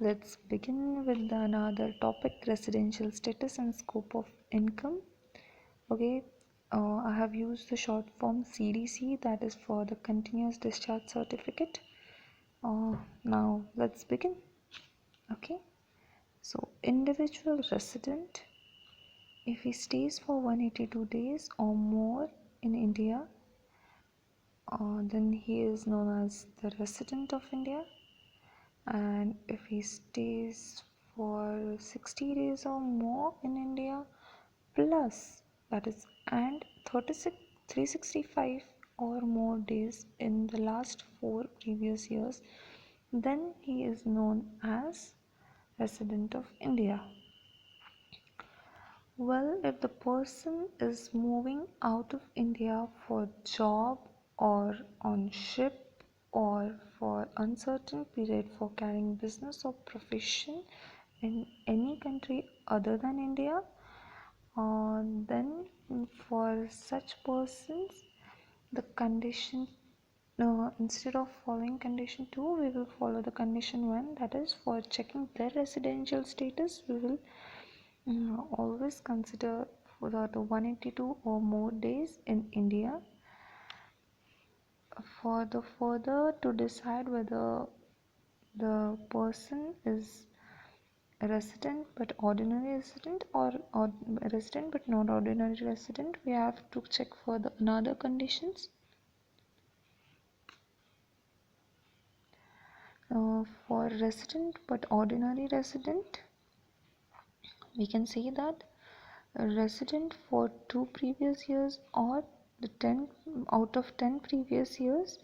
Let's begin with another topic, residential status and scope of income. Okay, I have used the short form CDC, that is for the continuous discharge certificate. Now let's begin. Okay, so individual resident, if he stays for 182 days or more in India, then he is known as the resident of India. And if he stays for 60 days or more in India plus, that is, and 365 or more days in the last 4 previous years, then he is known as resident of India. Well, if the person is moving out of India for job or on ship or for uncertain period for carrying business or profession in any country other than India, then for such persons the condition, instead of following condition 2, we will follow the condition 1, that is for checking their residential status we will always consider for the 182 or more days in India. For the further to decide whether the person is a resident but ordinary resident or resident but not ordinary resident, we have to check for the another conditions. For resident but ordinary resident, we can say that a resident for 2 previous years or the 10 out of 10 previous years,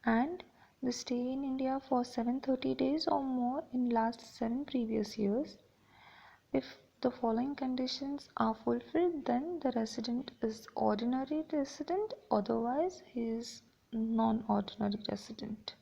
and the stay in India for 730 days or more in last 7 previous years. If the following conditions are fulfilled, then the resident is ordinary resident, otherwise he is non-ordinary resident.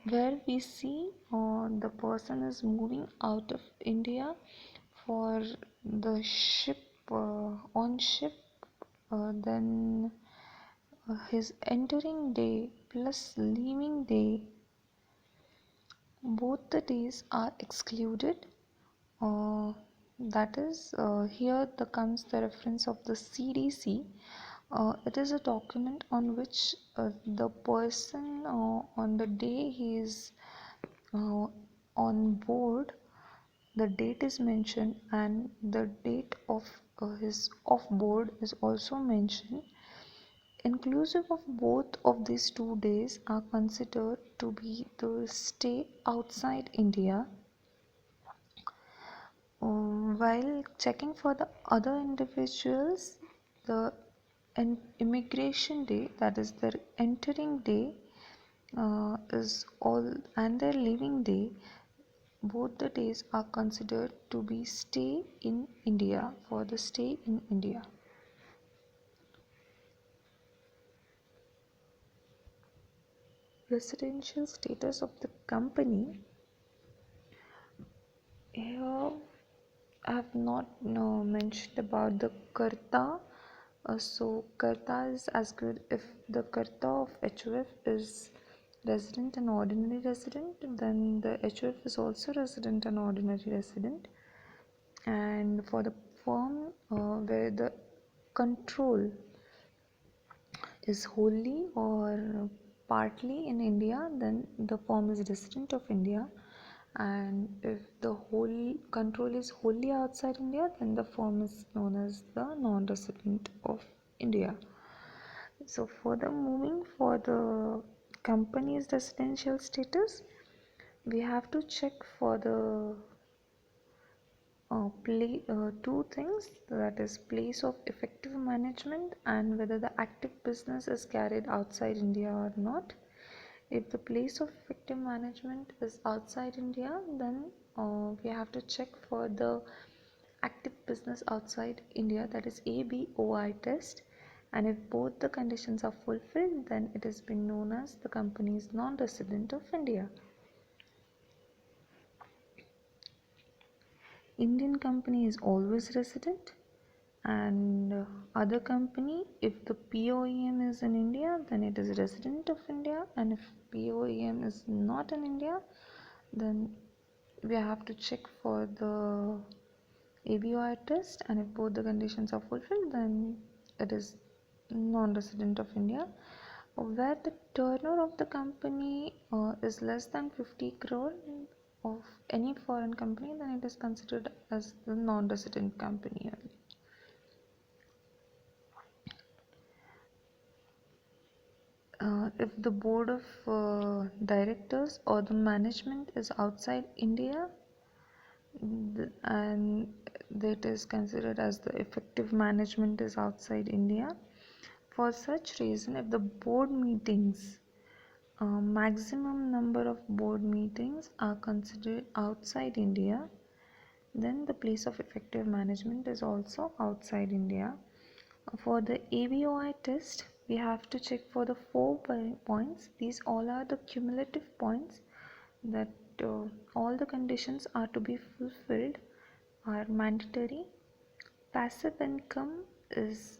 Where we see the person is moving out of India for the ship, on ship, then his entering day plus leaving day, both the days are excluded. That is, here comes the reference of the CDC. It is a document on which the person on the day he is on board, the date is mentioned and the date of his off board is also mentioned. Inclusive of both of these 2 days are considered to be the stay outside India. While checking for the other individuals, the immigration day, that is their entering day, is all, and their leaving day, both the days are considered to be stay in India, for the stay in India. Residential status of the company. Here I have not mentioned about the Karta. So Karta is as good if the Karta of HOF is resident and ordinary resident, then the HOF is also resident and ordinary resident. And for the firm where the control is wholly or partly in India, then the firm is resident of India. And if the whole control is wholly outside India, then the firm is known as the non-resident of India. So further moving for the company's residential status, we have to check for the 2 things, that is place of effective management and whether the active business is carried outside India or not. If the place of effective management is outside India, then we have to check for the active business outside India, that is ABOI test, and if both the conditions are fulfilled, then it has been known as the company is non-resident of India. Indian company is always resident, And other company, if the POEM is in India, then it is resident of India, and if POEM is not in India, then we have to check for the ABOI test, and if both the conditions are fulfilled, then it is non-resident of India. Where the turnover of the company is less than 50 crore of any foreign company, then it is considered as the non-resident company only. If the board of directors or the management is outside India, and that is considered as the effective management is outside India. For such reason, if the board meetings, maximum number of board meetings are considered outside India, then the place of effective management is also outside India. For the ABOI test, we have to check for the 4 points. These all are the cumulative points that all the conditions are to be fulfilled are mandatory. Passive income is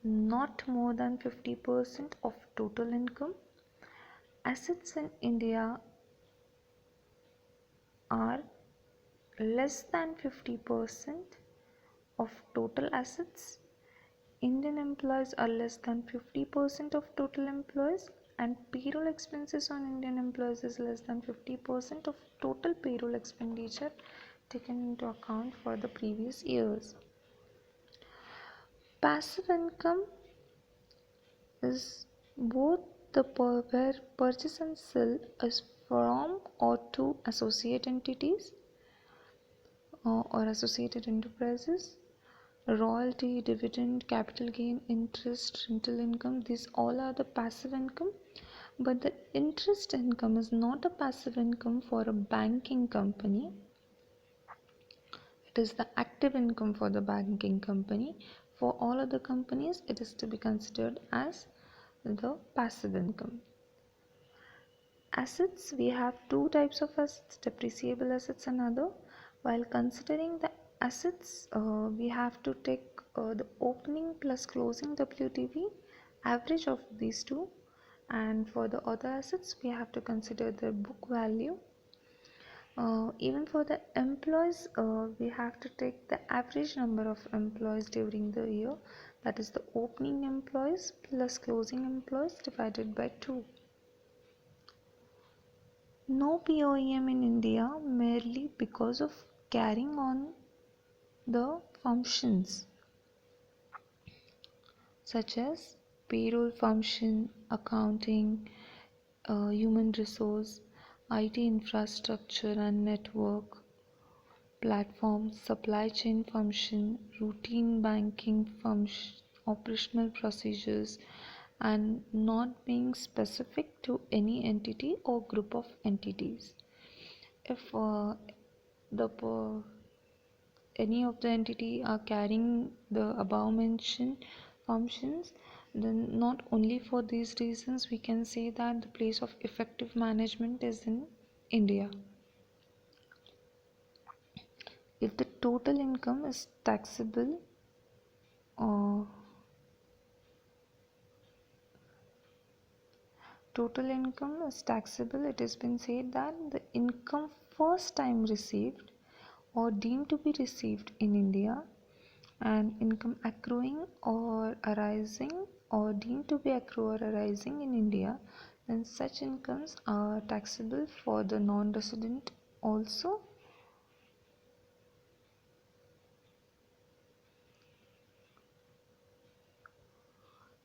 not more than 50% of total income. Assets in India are less than 50% of total assets. Indian employees are less than 50% of total employees, and payroll expenses on Indian employees is less than 50% of total payroll expenditure taken into account for the previous years. Passive income is both the where purchase and sell is from or to associate entities or associated enterprises. Royalty, dividend, capital gain, interest, rental income, these all are the passive income. But the interest income is not a passive income for a banking company. It is the active income for the banking company. For all other companies, it is to be considered as the passive income. Assets, we have two types of assets, depreciable assets and other. While considering the assets, we have to take the opening plus closing WTV, average of these two, and for the other assets, we have to consider the book value. Even for the employees, we have to take the average number of employees during the year, that is the opening employees plus closing employees divided by 2. No POEM in India merely because of carrying on the functions such as payroll function, accounting, human resource, IT infrastructure and network, platform, supply chain function, routine banking function, operational procedures, and not being specific to any entity or group of entities. If any of the entity are carrying the above mentioned functions, then not only for these reasons we can say that the place of effective management is in India. If the total income is taxable, uh, it has been said that the income first time received or deemed to be received in India, and income accruing or arising or deemed to be accrue or arising in India, then such incomes are taxable for the non-resident also.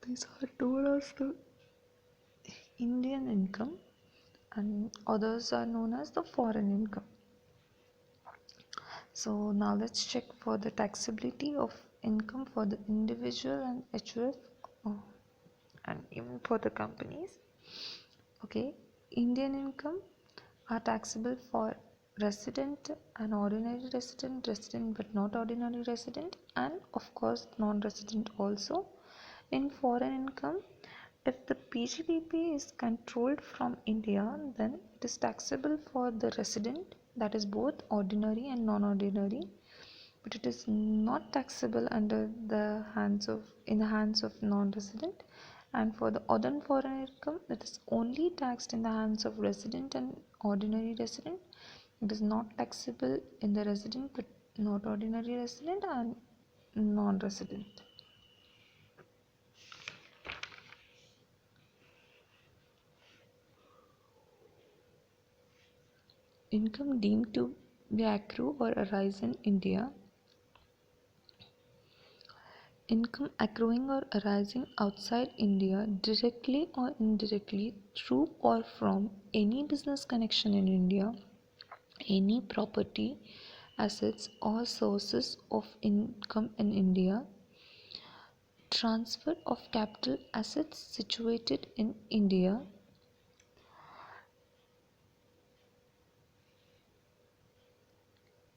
These are towards the Indian income, and others are known as the foreign income. So now let's check for the taxability of income for the individual and HUF, and even for the companies. Okay, Indian income are taxable for resident and ordinary resident, resident but not ordinary resident, and of course non-resident also. In foreign income, if the PGBP is controlled from India, then it is taxable for the resident, that is both ordinary and non-ordinary. but it is not taxable in the hands of non-resident. And for the ordinary foreign income, it is only taxed in the hands of resident and ordinary resident. It is not taxable in the resident but not ordinary resident and non-resident. Income deemed to be accrue or arise in India. Income accruing or arising outside India directly or indirectly through or from any business connection in India, any property, assets or sources of income in India, transfer of capital assets situated in India,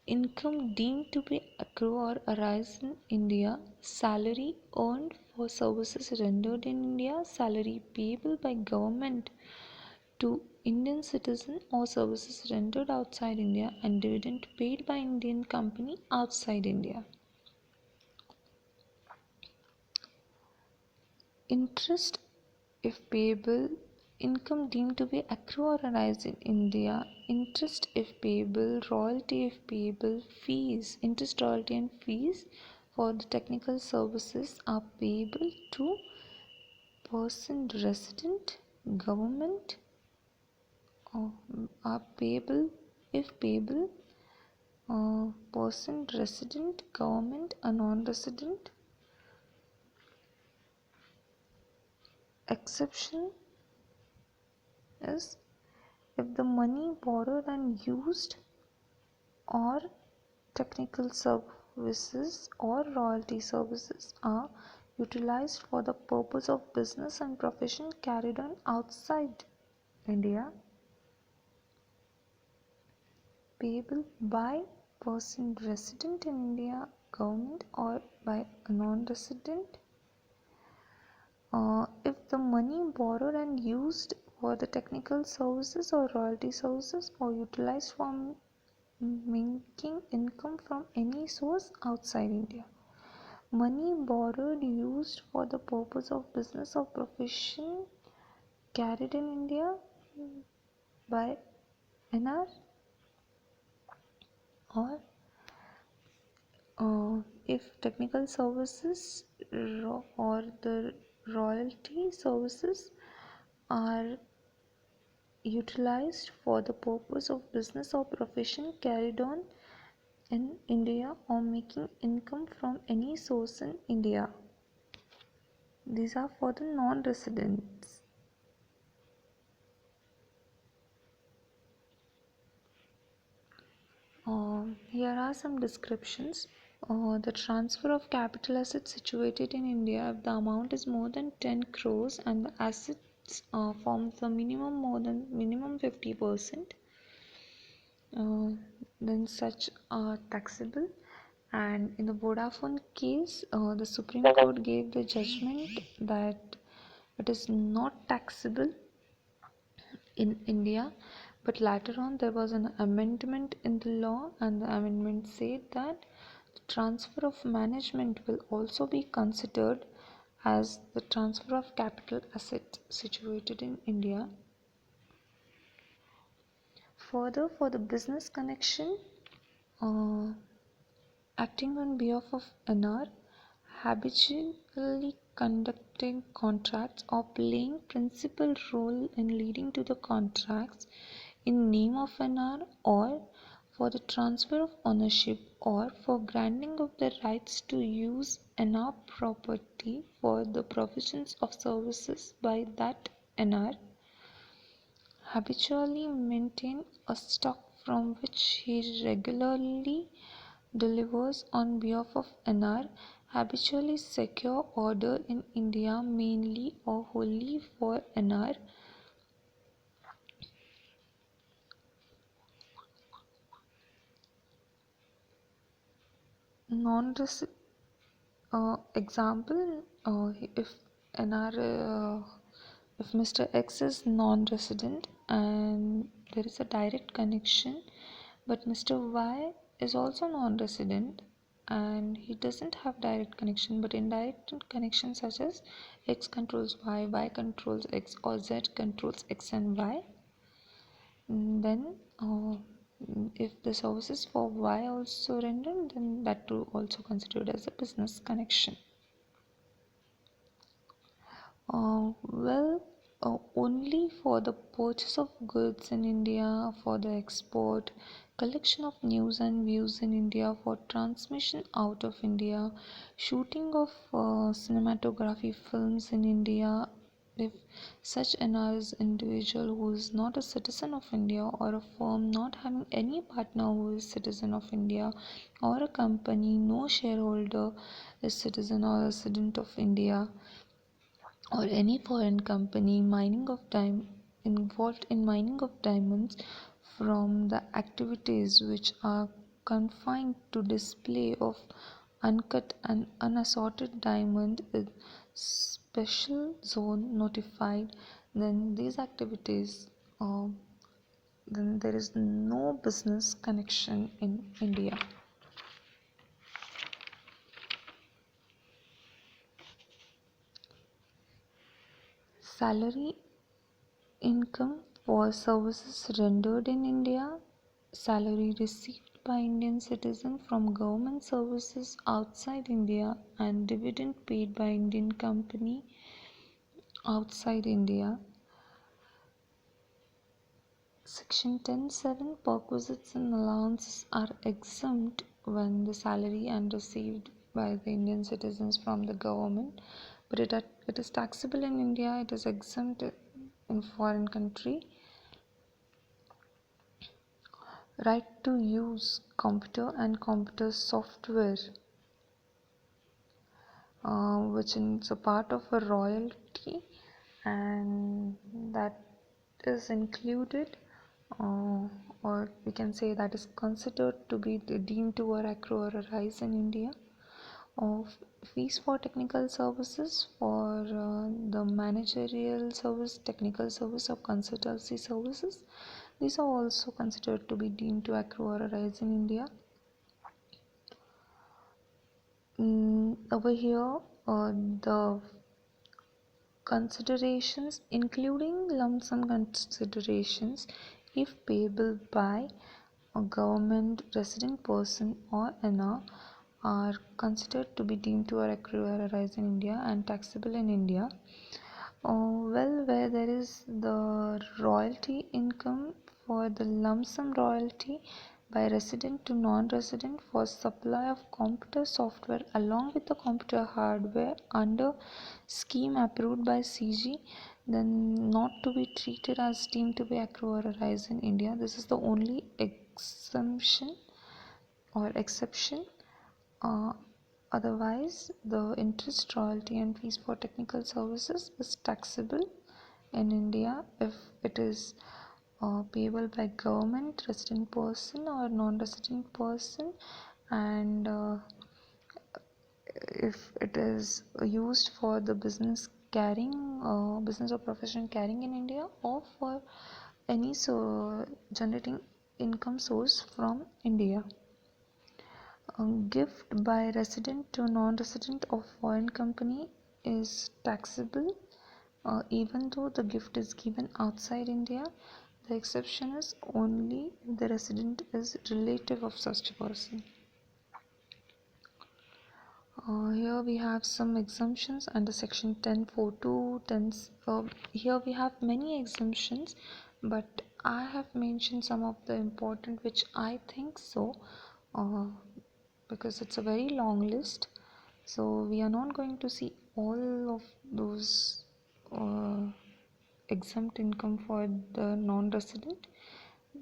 income deemed to be accrue or arise in India, salary earned for services rendered in India, salary payable by government to Indian citizen or services rendered outside India, and dividend paid by Indian company outside India. Interest if payable, income deemed to be accrue or arise in India, interest if payable, royalty if payable, fees, interest, royalty and fees for the technical services are payable to person resident, government, or are payable if payable, person resident, government, a non-resident. Exception is if the money borrowed and used or technical services or royalty services are utilized for the purpose of business and profession carried on outside India, payable by person resident in India, government, or by a non-resident. If the money borrowed and used for the technical services or royalty services or utilized for making income from any source outside India. Money borrowed used for the purpose of business or profession carried in India by NR or if technical services or the royalty services are utilized for the purpose of business or profession carried on in India or making income from any source in India. These are for the non-residents. Here are some descriptions. The transfer of capital assets situated in India, if the amount is more than 10 crores and the assets form the minimum 50%, then such are taxable. And in the Vodafone case, the Supreme Court gave the judgment that it is not taxable in India, but later on there was an amendment in the law, and the amendment said that the transfer of management will also be considered as the transfer of capital asset situated in India. Further, for the business connection, acting on behalf of NR, habitually conducting contracts or playing principal role in leading to the contracts in name of NR, or for the transfer of ownership or for granting of the rights to use NR property for the provisions of services by that NR, habitually maintain a stock from which he regularly delivers on behalf of NR, habitually secure order in India mainly or wholly for NR, non-resident. Example, if NR, if Mr. X is non-resident and there is a direct connection, but Mr. Y is also non-resident and he doesn't have direct connection, but indirect connection such as x controls y controls x, or z controls x and y. Then if the services for y also rendered, then that too also considered as a business connection. Only for the purchase of goods in India, for the export, collection of news and views in India, for transmission out of India, shooting of cinematography films in India. If such an individual who is not a citizen of India, or a firm not having any partner who is citizen of India, or a company no shareholder is citizen or resident of India, or any foreign company involved in mining of diamonds, from the activities which are confined to display of uncut and unassorted diamond in special zone notified, then these activities, then there is no business connection in India. Salary income for services rendered in India, salary received by Indian citizen from government services outside India, and dividend paid by Indian company outside India. Section 10(7) perquisites and allowances are exempt when the salary and received by the Indian citizens from the government, but it is taxable in India, it is exempt in foreign country. Right to use computer and computer software, which is a part of a royalty, and that is included, or we can say that is considered to be deemed to accrue or arise in India. Of fees for technical services, for the managerial service, technical service, or consultancy services, these are also considered to be deemed to accrue or arise in India. Over here, the considerations, including lump sum considerations, if payable by a government resident person or NR, are considered to be deemed to accrue or arise in India and taxable in India. Where there is the royalty income for the lump sum royalty by resident to non-resident for supply of computer software along with the computer hardware under scheme approved by CG, then not to be treated as deemed to be accrue or arise in India. This is the only exemption or exception. Otherwise, the interest, royalty, and fees for technical services is taxable in India if it is payable by government, resident person, or non-resident person, and if it is used for the business business or profession carrying in India, or for any generating income source from India. Gift by resident to non-resident of foreign company is taxable even though the gift is given outside India. The exception is only if the resident is relative of such a person. Here we have some exemptions under section 10(4)(2). Here we have many exemptions, but I have mentioned some of the important which I think so, because it's a very long list, so we are not going to see all of those exempt income for the non-resident,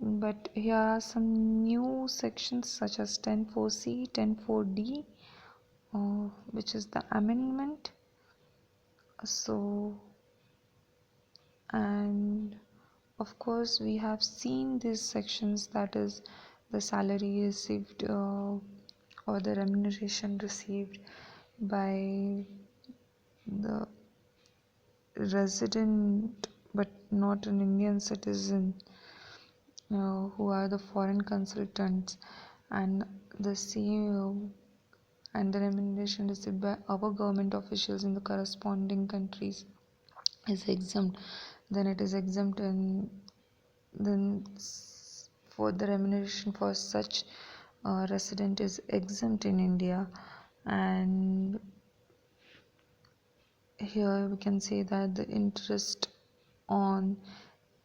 but here are some new sections such as 10(4)(c), 10(4)(d), which is the amendment. So, and of course we have seen these sections, that is the salary received or the remuneration received by the resident but not an Indian citizen, who are the foreign consultants, and the same and the remuneration received by our government officials in the corresponding countries is exempt, then it is exempt. And then for the remuneration for such resident is exempt in India. And here we can say that the interest on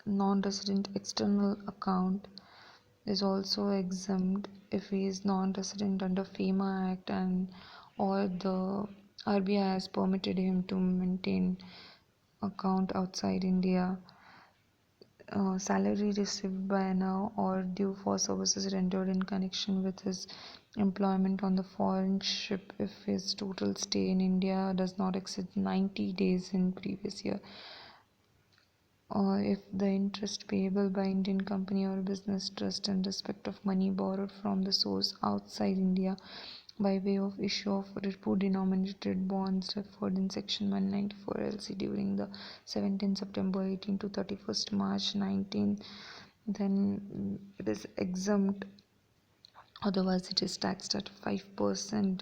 non-resident external account is also exempt if he is non-resident under FEMA Act, and or the RBI has permitted him to maintain account outside India. Salary received by now or due for services rendered in connection with his employment on the foreign ship if his total stay in India does not exceed 90 days in previous year, or if the interest payable by Indian company or business trust in respect of money borrowed from the source outside India by way of issue of repo denominated bonds referred in section 194 LC during the 17th September 18 to 31st March 19, then it is exempt, otherwise it is taxed at 5%.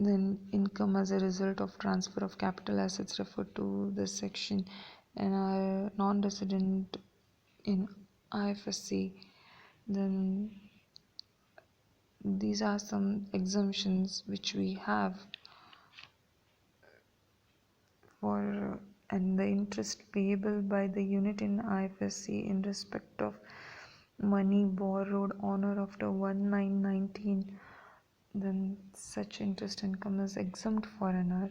Then income as a result of transfer of capital assets referred to this section and are non-resident in IFSC, then these are some exemptions which we have for. And the interest payable by the unit in IFSC in respect of money borrowed on or after 1919, then such interest income is exempt for NR.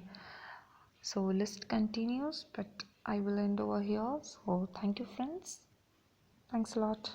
So list continues, but I will end over here. So thank you friends, thanks a lot.